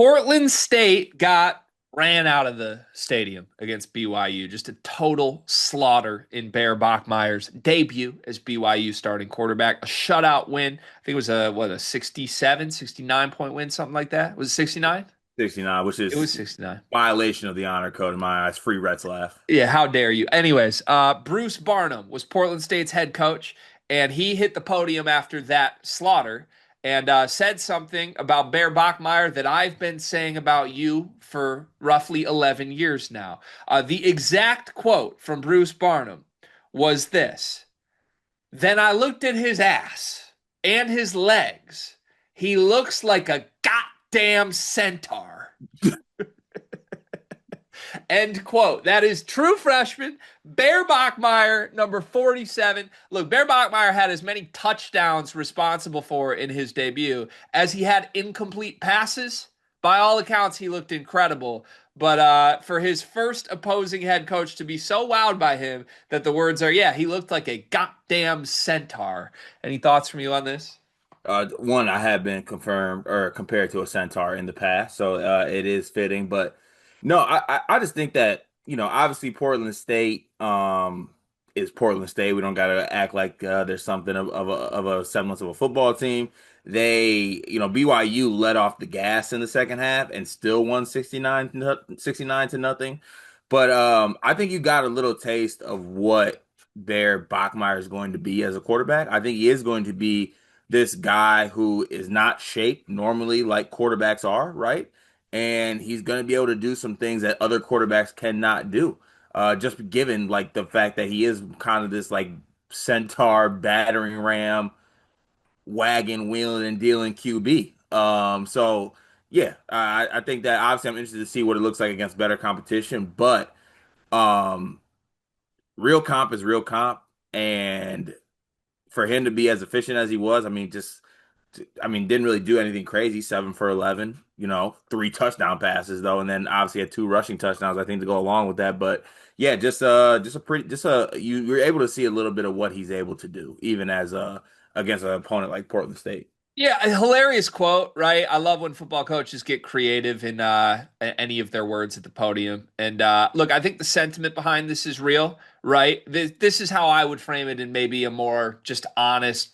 Portland State got ran out of the stadium against BYU. Just a total slaughter in Bear Bachmeier's debut as BYU starting quarterback. A shutout win. I think it was a 67, 69 point win, something like that. Was it 69? 69, which It was is 69. violation of the honor code in my eyes. Free Reds laugh. Yeah, how dare you? Anyways, Bruce Barnum was Portland State's head coach, and he hit the podium after that slaughter and said something about Bear Bachmeier that I've been saying about you for roughly 11 years now. The exact quote from Bruce Barnum was this: Then I looked at his ass and his legs. He looks like a goddamn centaur. End quote. That is true freshman Bear Bachmeier, number 47. Look, Bear Bachmeier had as many touchdowns responsible for in his debut as he had incomplete passes. By all accounts, he looked incredible. But for his first opposing head coach to be so wowed by him that the words are, yeah, he looked like a goddamn centaur. Any thoughts from you on this? One, I have been confirmed or compared to a centaur in the past, so it is fitting. But no, I just think that obviously Portland State is Portland State. We don't gotta act like there's something of a semblance of a football team. BYU let off the gas in the second half and still won 69 to nothing. But I think you got a little taste of what their Bachmeier is going to be as a quarterback. I think he is going to be this guy who is not shaped normally like quarterbacks are, right? And he's going to be able to do some things that other quarterbacks cannot do. Just given like the fact that he is kind of this like centaur battering ram, wagon wheeling and dealing QB. So yeah, I think that obviously I'm interested to see what it looks like against better competition, but um, real comp is real comp, and for him to be as efficient as he was, didn't really do anything crazy. 7 for 11, three touchdown passes though, and then obviously had two rushing touchdowns, I think, to go along with that. But yeah, you're able to see a little bit of what he's able to do, even as against an opponent like Portland State. Yeah, a hilarious quote, right? I love when football coaches get creative in any of their words at the podium. And look, I think the sentiment behind this is real, right? This is how I would frame it in maybe a more just honest,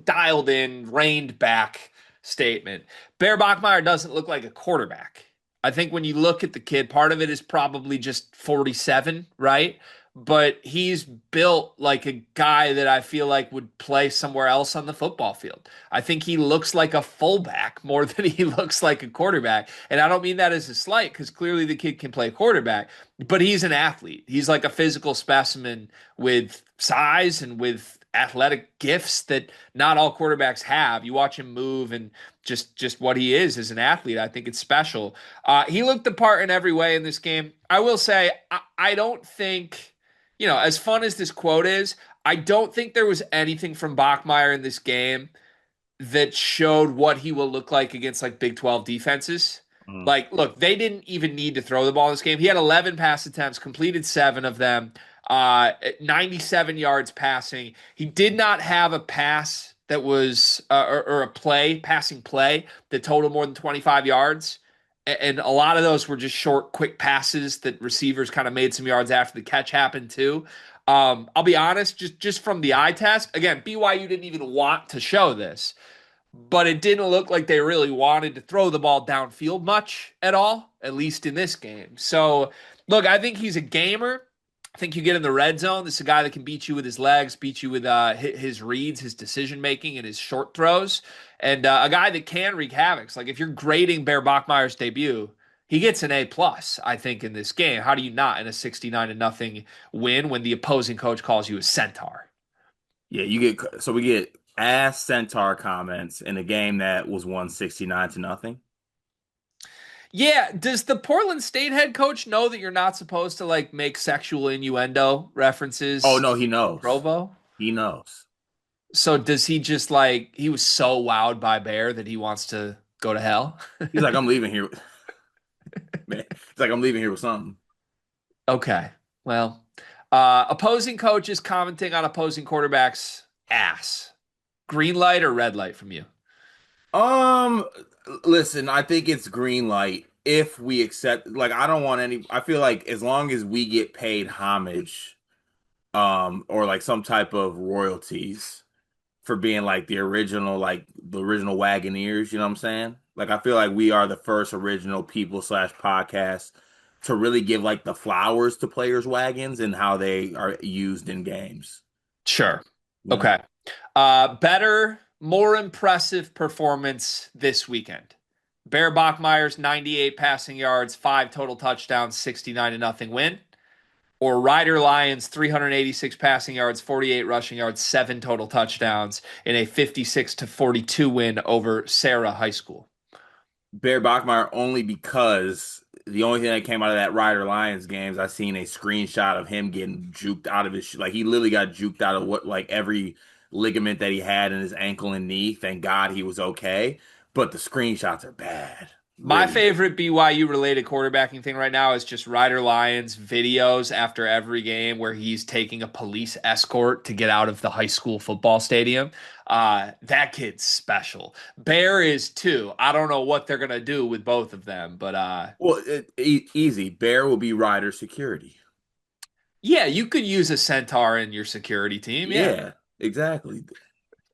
dialed in, reined back statement. Bear Bachmeier doesn't look like a quarterback. I think when you look at the kid, part of it is probably just 47, right? But he's built like a guy that I feel like would play somewhere else on the football field. I think he looks like a fullback more than he looks like a quarterback. And I don't mean that as a slight because clearly the kid can play quarterback, but he's an athlete. He's like a physical specimen with size and with athletic gifts that not all quarterbacks have. You watch him move and just what he is as an athlete. I think it's special. He looked the part in every way in this game. I will say, I don't think, as fun as this quote is, I don't think there was anything from Bachmeier in this game that showed what he will look like against like Big 12 defenses. Mhm. Like, look, they didn't even need to throw the ball in this game. He had 11 pass attempts, completed seven of them, 97 yards passing. He did not have a pass that was, or a passing play that totaled more than 25 yards. And a lot of those were just short, quick passes that receivers kind of made some yards after the catch happened too. I'll be honest, just from the eye test, again, BYU didn't even want to show this, but it didn't look like they really wanted to throw the ball downfield much at all, at least in this game. So, look, I think he's a gamer. I think you get in the red zone. This is a guy that can beat you with his legs, beat you with his reads, his decision making, and his short throws, and a guy that can wreak havoc. Like if you're grading Bear Bachmeier's debut, he gets an A+, I think, in this game. How do you not in a 69 to nothing win when the opposing coach calls you a centaur? Yeah, we get ass centaur comments in a game that was won 69 to nothing. Yeah, does the Portland State head coach know that you're not supposed to like make sexual innuendo Oh references no, he in knows. Provo? He knows. So does he just like he was so wowed by Bear that he wants to go to hell? He's like, I'm leaving here. Man, it's like I'm leaving here with something. Okay. Well, opposing coaches commenting on opposing quarterbacks ass. Green light or red light from you? Um, Listen, I think it's green light if we accept. Like, I don't want any. I feel like as long as we get paid homage, or like some type of royalties for being like the original Wagoneers. You know what I'm saying? Like, I feel like we are the first original people slash podcast to really give like the flowers to players' wagons and how they are used in games. Sure. You know. Okay. Better, more impressive performance this weekend. Bear Bachmeier's 98 passing yards, five total touchdowns, 69 to nothing win. Or Ryder Lions 386 passing yards, 48 rushing yards, seven total touchdowns in a 56 to 42 win over Sarah High School. Bear Bachmeier only because the only thing that came out of that Ryder Lions games, I seen a screenshot of him getting juked out of his like he literally got juked out of what like every ligament that he had in his ankle and knee. Thank God he was okay, but the screenshots are bad, My really bad. favorite BYU related quarterbacking thing right now is just Ryder Lyons videos after every game where he's taking a police escort to get out of the high school football stadium. That kid's special. Bear is too. I don't know what they're gonna do with both of them, but Well, easy. Bear will be Ryder security. yeah, you could use a Centaur in your security team. Yeah. Yeah, exactly.